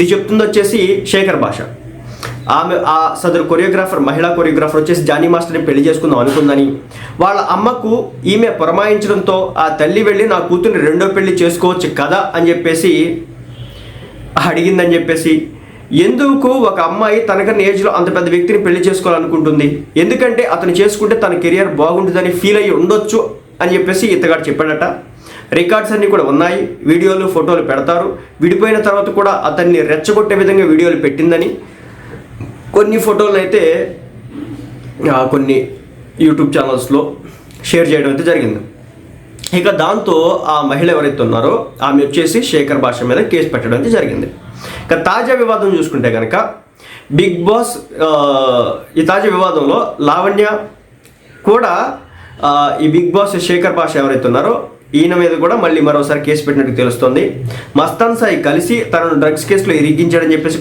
ఇది చెప్తుంది వచ్చేసి శేఖర్ భాష. ఆమె ఆ సదరు కొరియోగ్రాఫర్, మహిళా కొరియోగ్రాఫర్ వచ్చేసి జానీ మాస్టర్ని పెళ్లి చేసుకుందాం అనుకుందని, వాళ్ళ అమ్మకు ఈమె పురమాయించడంతో ఆ తల్లి వెళ్ళి నా కూతుర్ని రెండో పెళ్లి చేసుకోవచ్చు కదా అని చెప్పేసి అడిగిందని చెప్పేసి, ఎందుకు ఒక అమ్మాయి తనకన్నా ఏజ్లో అంత పెద్ద వ్యక్తిని పెళ్లి చేసుకోవాలనుకుంటుంది, ఎందుకంటే అతను చేసుకుంటే తన కెరియర్ బాగుంటుందని ఫీల్ అయ్యి ఉండొచ్చు అని చెప్పేసి ఇతగాడు చెప్పాడట. రికార్డ్స్ అన్నీ కూడా ఉన్నాయి, వీడియోలు ఫోటోలు పెడతారు. విడిపోయిన తర్వాత కూడా అతన్ని రెచ్చగొట్టే విధంగా వీడియోలు పెట్టిందని, కొన్ని ఫోటోలను అయితే కొన్ని యూట్యూబ్ ఛానల్స్లో షేర్ చేయడం అయితే జరిగింది. ఇక దాంతో ఆ మహిళ ఎవరైతే ఉన్నారో ఆమె వచ్చేసి శేఖర్ భాష మీద కేసు పెట్టడం అయితే జరిగింది. ఇక తాజా వివాదం చూసుకుంటే కనుక బిగ్ బాస్, ఈ తాజా వివాదంలో లావణ్య కూడా ఈ బిగ్ బాస్ శేఖర్ భాష ఎవరైతే ఉన్నారో ఈయన మీద కూడా మళ్ళీ మరోసారి కేసు పెట్టినట్టు తెలుస్తుంది. మస్తాన్ సాయి కలిసి తనను డ్రగ్స్ కేసులో ఇరిగించాడని చెప్పేసి